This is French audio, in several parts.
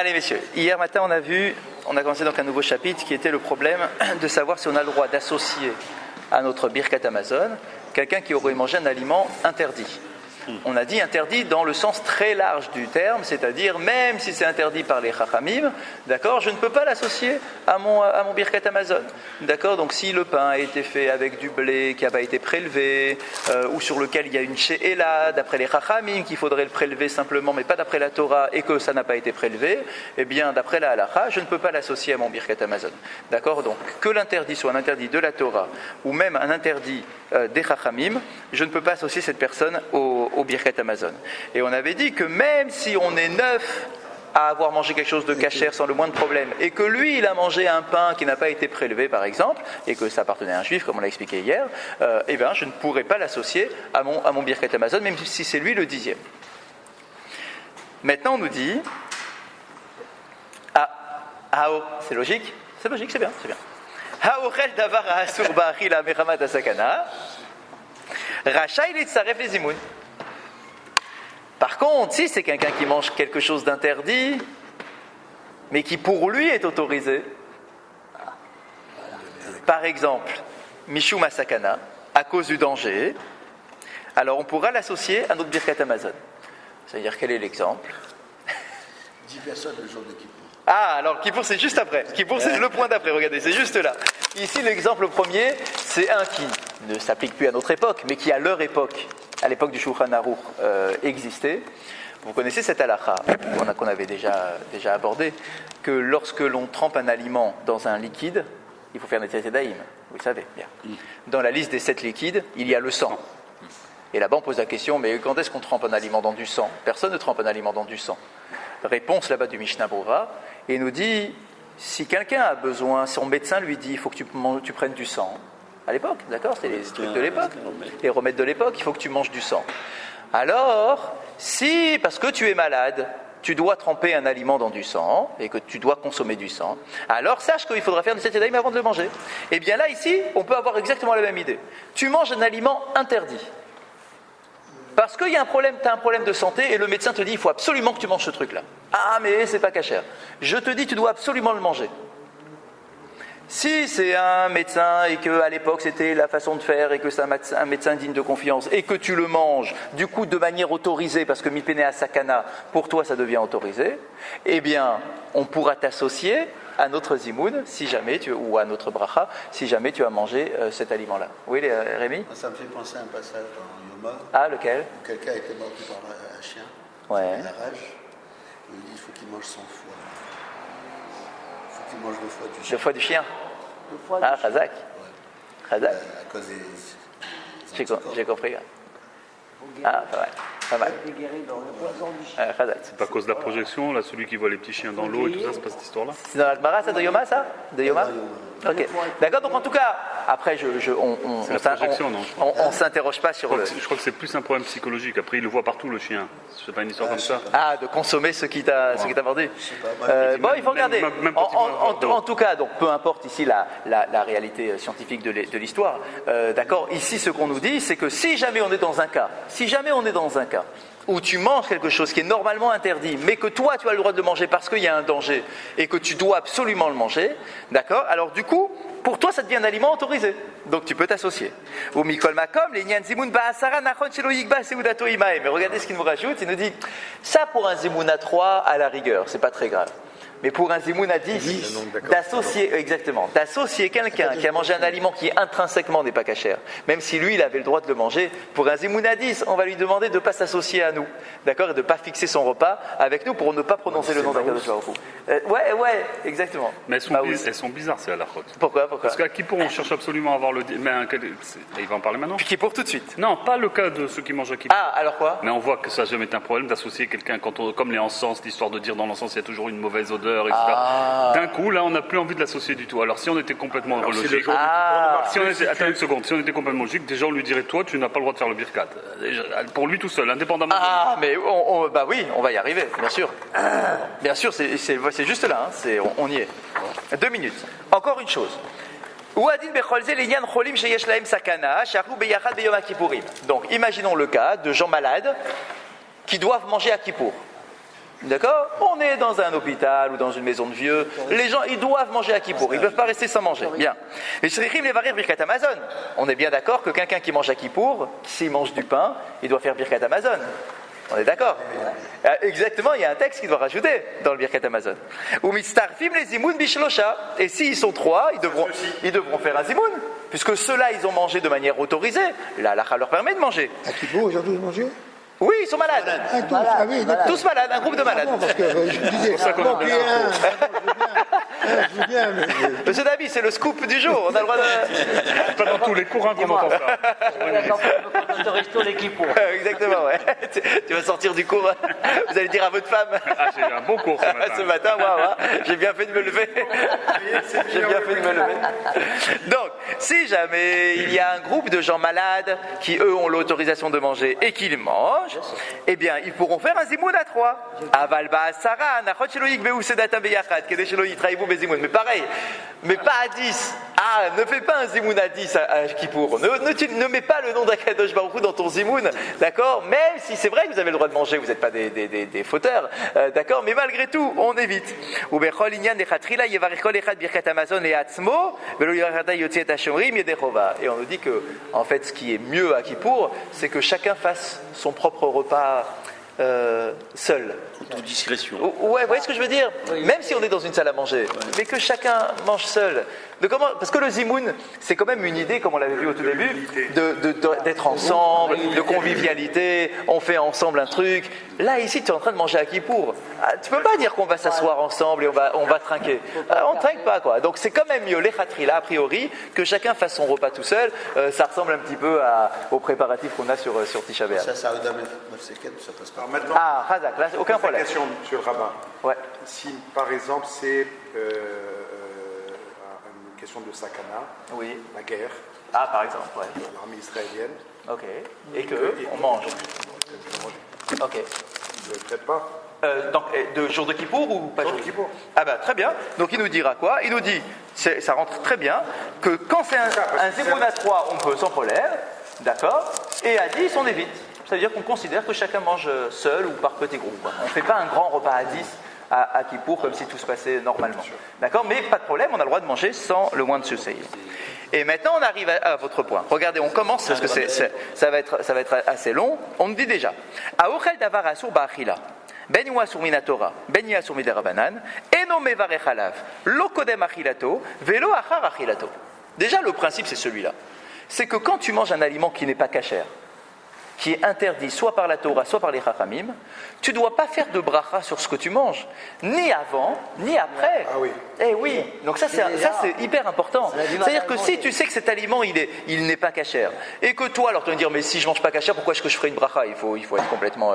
Allez messieurs, hier matin on a commencé donc un nouveau chapitre qui était le problème de savoir si on a le droit d'associer à notre Birkat Hamazon quelqu'un qui aurait mangé un aliment interdit. On a dit interdit dans le sens très large du terme, c'est-à-dire même si c'est interdit par les Chachamim, d'accord, je ne peux pas l'associer à mon Birkat Hamazon, d'accord. Donc si le pain a été fait avec du blé qui n'a pas été prélevé, ou sur lequel il y a une she'ela d'après les Chachamim qu'il faudrait le prélever simplement, mais pas d'après la Torah, et que ça n'a pas été prélevé, eh bien d'après la Halacha, je ne peux pas l'associer à mon Birkat Hamazon, d'accord. Donc que l'interdit soit un interdit de la Torah ou même un interdit des Chachamim, je ne peux pas associer cette personne au Birkat Hamazon. Et on avait dit que même si on est neuf à avoir mangé quelque chose de kasher sans le moindre problème, et que lui, il a mangé un pain qui n'a pas été prélevé, par exemple, et que ça appartenait à un juif, comme on l'a expliqué hier, eh bien, je ne pourrais pas l'associer à mon Birkat Hamazon, même si c'est lui le 10e. Maintenant, on nous dit... c'est logique, c'est bien. Ha'ochel davar ha'asur ba'achila mechamat ha'sakana, rachai litzaref lezimoun. Par contre, si c'est quelqu'un qui mange quelque chose d'interdit, mais qui pour lui est autorisé, par exemple, Mishum Asakana, à cause du danger, alors on pourra l'associer à notre Birkat Hamazon. C'est-à-dire, quel est l'exemple ? 10 personnes le jour de Kippour. Ah, alors Kippour c'est juste après. Kippour c'est le point d'après, regardez, c'est juste là. Ici l'exemple premier, c'est un qui ne s'applique plus à notre époque, mais qui à leur époque, à l'époque du Shulchan Aruch, existait. Vous connaissez cette halakha qu'on avait déjà abordé, que lorsque l'on trempe un aliment dans un liquide, il faut faire Netziat Yadayim, vous le savez bien. Dans la liste des 7 liquides, il y a le sang. Et là-bas on pose la question, mais quand est-ce qu'on trempe un aliment dans du sang ? Personne ne trempe un aliment dans du sang. Réponse là-bas du Mishnah Brura, et il nous dit, si quelqu'un a besoin, son médecin lui dit, il faut que tu prennes du sang, à l'époque, d'accord, c'était les trucs de l'époque, les remèdes de l'époque, il faut que tu manges du sang. Alors, si, parce que tu es malade, tu dois tremper un aliment dans du sang, et que tu dois consommer du sang, alors sache qu'il faudra faire des Netziat Yadayim avant de le manger. Et bien là, ici, on peut avoir exactement la même idée. Tu manges un aliment interdit. Parce qu'il y a tu as un problème de santé et le médecin te dit il faut absolument que tu manges ce truc-là. Ah, mais c'est pas kasher. Je te dis tu dois absolument le manger. Si c'est un médecin et qu'à l'époque c'était la façon de faire et que c'est un médecin digne de confiance et que tu le manges du coup de manière autorisée parce que mipene asakana pour toi ça devient autorisé, eh bien on pourra t'associer à notre zimoun si jamais ou à notre bracha si jamais tu as mangé cet aliment-là. Oui Rémi ? Ça me fait penser à un passage dans Yoma. Ah lequel ? Où quelqu'un a été mordu par un chien. Ouais. Il a la rage. Et il dit il faut qu'il mange son foie. Il faut qu'il mange le foie du chien. Le foie du chien. Le foie Ah, du chien. Chazak. Chazak. À cause des J'ai compris. Ah, pas mal. Déguerri dans le poison du chien. Chazak. C'est pas à cause de la projection, là, celui qui voit les petits chiens dans l'eau et tout ça, c'est pas cette histoire-là. C'est dans l'Agmara, ça, de Yoma, ça ? De Yoma ? Ok. D'accord, donc en tout cas, après, C'est la projection, non, je crois. on s'interroge pas sur le... Je crois que c'est plus un problème psychologique. Après, il le voit partout, le chien. C'est pas une histoire comme ça. Ah, de consommer ce qui t'a mordu. Bon, il faut regarder. même quand il mange En tout cas, donc peu importe ici la réalité scientifique de l'histoire. D'accord. Ici, ce qu'on nous dit, c'est que si jamais on est dans un cas où tu manges quelque chose qui est normalement interdit, mais que toi tu as le droit de le manger parce qu'il y a un danger et que tu dois absolument le manger, d'accord. Alors du coup, pour toi, ça devient un aliment autorisé. Donc tu peux t'associer. Ou mikol makom, les nyan zimoun ba'asara nachon shelo yigba seudato imae. Mais regardez ce qu'il nous rajoute. Il nous dit ça pour un zimoun à 3 à la rigueur, c'est pas très grave. Mais pour un zimoun à 10, d'associer quelqu'un qui a mangé un aliment qui intrinsèquement n'est pas kasher, même si lui il avait le droit de le manger, pour un zimoun à 10, on va lui demander de ne pas s'associer à nous, d'accord, et de ne pas fixer son repas avec nous pour ne pas prononcer le nom d'Akadosh Baruch Hu. Ouais, exactement. Mais elles sont bizarres, ces halakhot. Pourquoi Parce qu'à Kippour, on cherche absolument à avoir le... Mais il va en parler maintenant. Puis Kippour tout de suite. Non, pas le cas de ceux qui mangent à Kippour. Ah, alors quoi ? Mais on voit que ça n'a jamais été un problème d'associer quelqu'un, comme les encens, l'histoire de dire dans l'encens il y a toujours une mauvaise odeur, etc. D'un coup, là, on n'a plus envie de l'associer du tout. Alors, si on était complètement logique, attends une seconde, si on était complètement logique, déjà on lui dirait toi, tu n'as pas le droit de faire le birkat. Pour lui tout seul, indépendamment. Ah, mais bah oui, on va y arriver, bien sûr. Bien sûr, c'est juste là, hein, on y est. 2 minutes. Encore une chose. Donc, imaginons le cas de gens malades qui doivent manger à Kippour. D'accord? On est dans un hôpital ou dans une maison de vieux. Les gens, ils doivent manger à Kippour. Ils ne peuvent pas rester sans manger. Bien. Et Shrichim Levarir Birkat Hamazon. On est bien d'accord que quelqu'un qui mange à Kippour, s'il mange du pain, il doit faire Birkat Hamazon. On est d'accord? Exactement, il y a un texte qui doit rajouter dans le Birkat Hamazon. Ou Mitztarfim les Zimoun Bishlosha. Et s'ils sont 3, ils devront faire un Zimoun. Puisque ceux-là, ils ont mangé de manière autorisée. La halakha leur permet de manger. À Kippour, ils ont tous mangé? Oui, ils sont malades. Ah, tous, ah oui, d'accord. Tous malades, un groupe de malades. Non, parce que je me disais, ça qu'on bon, a puis je veux bien, mais... Monsieur Dabi, c'est le scoop du jour. On a le droit de. Pas dans tous les cours hein, qu'on entend ça. On autorise tous les Kippour. Exactement, ouais. Tu vas sortir du cours. Vous allez dire à votre femme. Ah, j'ai eu un bon cours ce matin. Ce matin, waouh, j'ai bien fait de me lever. J'ai bien fait de me lever. Donc, si jamais il y a un groupe de gens malades qui, eux, ont l'autorisation de manger et qu'ils mangent, eh bien, ils pourront faire un zimoun à 3. Aval ba'asara, nachot shelo yikbeu sedatam beyachad, kedei shelo yitrahivu bezimoun. Mais pareil, mais pas à 10. Ah, ne fais pas un zimoun à 10 à Kippour. Ne mets pas le nom d'Akadosh Baruch Hu dans ton zimoun, d'accord? Même si c'est vrai que vous avez le droit de manger, vous n'êtes pas des fauteurs, d'accord? Mais malgré tout, on évite. Ubechol inyan lechatrila yevarich kol echad birkat Hamazon leatzmo, velo yirachata yotzi et hashomrim yedechova. Et on nous dit que, en fait, ce qui est mieux à Kippour, c'est que chacun fasse son propre repas seul. Toute discrétion. Ouais, vous voyez ce que je veux dire? Même si on est dans une salle à manger, mais que chacun mange seul. Parce que le zimoun, c'est quand même une idée, comme on l'avait vu au tout début, d'être ensemble, de convivialité, on fait ensemble un truc. Là, ici, tu es en train de manger à Kippour. Tu peux pas dire qu'on va s'asseoir ensemble et on va trinquer. On ne trinque pas, quoi. Donc c'est quand même mieux, les khatrila, a priori, que chacun fasse son repas tout seul. Ça ressemble un petit peu aux préparatifs qu'on a sur Tisha B'Av. Ça, Aouda Mefseket, ça passe pas. Alors maintenant, Ah, Razak, là, aucun problème. question, monsieur le rabbin. Ouais. Si, par exemple, c'est une question de sakana, Oui. la guerre, Ah, par exemple, ouais. l'armée israélienne, Ok. Et que on mange. Ok. ne le traite pas. Donc, de jour de Kippour ou pas Jour de Kippour. Ah bah très bien. Donc il nous dira quoi? Il nous dit, ça rentre très bien, que quand c'est un zimoun à 3, on peut sans problème, d'accord? Et à 10, on évite. C'est-à-dire qu'on considère que chacun mange seul ou par petits groupes. On ne fait pas un grand repas à 10 à Kippour comme si tout se passait normalement. D'accord? Mais pas de problème, on a le droit de manger sans le moindre souci. Et maintenant, on arrive à votre point. Regardez, on commence parce que ça va être assez long. On nous dit déjà, Aochel davar asur ba'achila. Ben yu asur min haTorah, ben yu asur miderabanan, eno mevarech alav, lo kodem achilato, velo achar achilato. Déjà, le principe, c'est celui-là. C'est que quand tu manges un aliment qui n'est pas kasher, qui est interdit soit par la Torah, soit par les Chachamim, tu ne dois pas faire de bracha sur ce que tu manges, ni avant, ni après. Ah oui. Eh oui, donc ça c'est hyper important. C'est-à-dire que si tu sais que cet aliment il n'est pas kasher, et que toi alors tu vas me dire mais si je mange pas kasher, pourquoi est-ce que je ferai une bracha? Il faut être complètement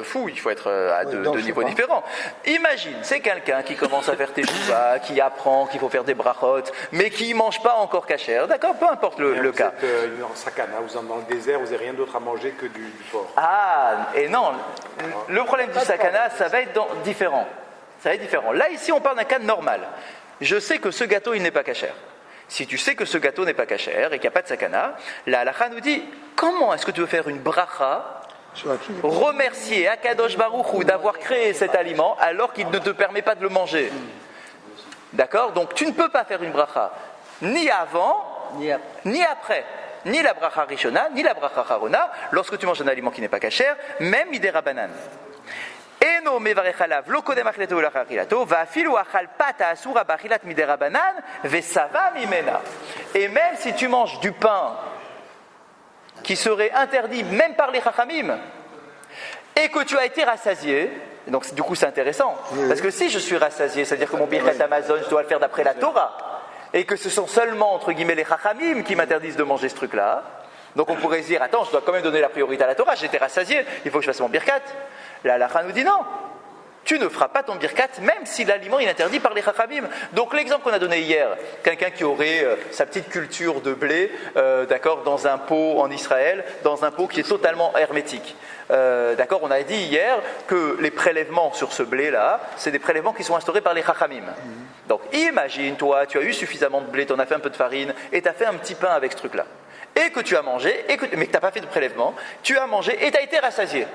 fou, il faut être à deux niveaux différents. Imagine, c'est quelqu'un qui commence à faire teshuva, qui apprend qu'il faut faire des brachot, mais qui mange pas encore kasher, d'accord? Peu importe le cas. Vous êtes en sakana, vous êtes dans le désert, vous n'avez rien d'autre à manger que du porc. Ah, et non, le problème du sakana, ça va être différent. Ça va être différent. Là, ici, on parle d'un cas normal. Je sais que ce gâteau, il n'est pas kasher. Si tu sais que ce gâteau n'est pas kasher et qu'il n'y a pas de sakana, la halakha nous dit, comment est-ce que tu veux faire une bracha, remercier Akadosh Baruch Hu d'avoir créé cet aliment alors qu'il ne te permet pas de le manger? D'accord? Donc, tu ne peux pas faire une bracha ni avant, ni après. Ni la bracha rishona, ni la bracha harona, lorsque tu manges un aliment qui n'est pas kasher, même midera banan. Eno mevarech alav lo kodem achilato ou l'achilato, va afilu achal pata asura bachilat midera banan, vesava mimena. Et même si tu manges du pain qui serait interdit même par les chachamim, et que tu as été rassasié, donc du coup c'est intéressant, parce que si je suis rassasié, c'est-à-dire que mon birkat Hamazon, je dois le faire d'après la Torah, et que ce sont seulement, entre guillemets, les chachamim qui m'interdisent de manger ce truc-là. Donc on pourrait se dire, attends, je dois quand même donner la priorité à la Torah, j'étais rassasié, il faut que je fasse mon birkat. La halakha nous dit non, tu ne feras pas ton birkat, même si l'aliment est interdit par les chachamim. Donc l'exemple qu'on a donné hier, quelqu'un qui aurait sa petite culture de blé, d'accord, dans un pot en Israël, dans un pot qui est totalement hermétique. D'accord, on a dit hier que les prélèvements sur ce blé-là, c'est des prélèvements qui sont instaurés par les chachamim. Donc imagine, toi, tu as eu suffisamment de blé, tu en as fait un peu de farine, et tu as fait un petit pain avec ce truc-là. Et que tu as mangé, mais que tu n'as pas fait de prélèvement, tu as mangé et tu as été rassasié.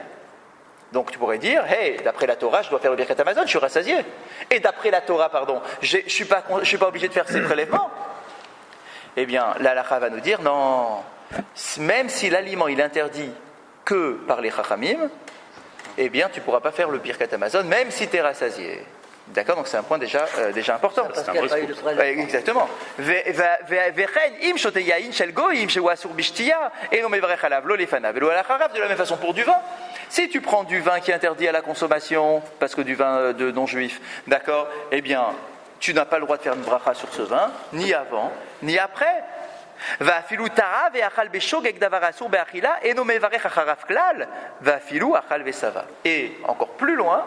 Donc tu pourrais dire, hey, d'après la Torah, je dois faire le Birkat Hamazon, je suis rassasié. Et d'après la Torah, pardon, je ne suis pas obligé de faire ces prélèvements. Eh bien, la halakha va nous dire, non, même si l'aliment il est interdit que par les Chachamim, eh bien, tu ne pourras pas faire le Birkat Hamazon, même si tu es rassasié. D'accord, donc c'est un point déjà important. Parce qu'il n'y a pas eu de prélèvement. Exactement. De la même façon pour du vin. Si tu prends du vin qui est interdit à la consommation, parce que du vin de non-juif, d'accord, eh bien, tu n'as pas le droit de faire une bracha sur ce vin, ni avant, ni après. Et encore plus loin,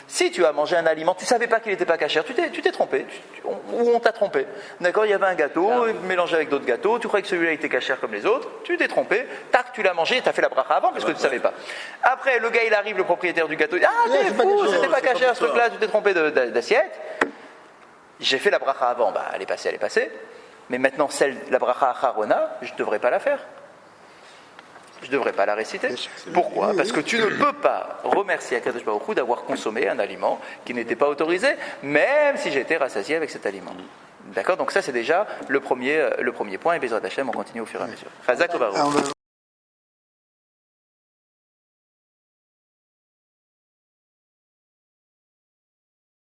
si tu as mangé un aliment, tu ne savais pas qu'il n'était pas cachère, tu t'es trompé, ou on t'a trompé. D'accord, il y avait un gâteau, mélangé avec d'autres gâteaux, tu croyais que celui-là était cachère comme les autres, tu t'es trompé, tac, tu l'as mangé et tu as fait la bracha avant parce que tu ne savais pas. Après, le gars il arrive, le propriétaire du gâteau, il dit, ah, t'es fou, c'était pas cachère ce truc-là, tu t'es trompé d'assiette. J'ai fait la bracha avant, bah elle est passée. Mais maintenant, la bracha acharona, je ne devrais pas la faire. Je ne devrais pas la réciter. Pourquoi ? Parce que tu ne peux pas remercier Akadosh Baruch Hu d'avoir consommé un aliment qui n'était pas autorisé, même si j'étais rassasié avec cet aliment. D'accord ? Donc ça, c'est déjà le premier point. Et Bezrat Hashem, on continue au fur et à mesure. Chazak Baruch.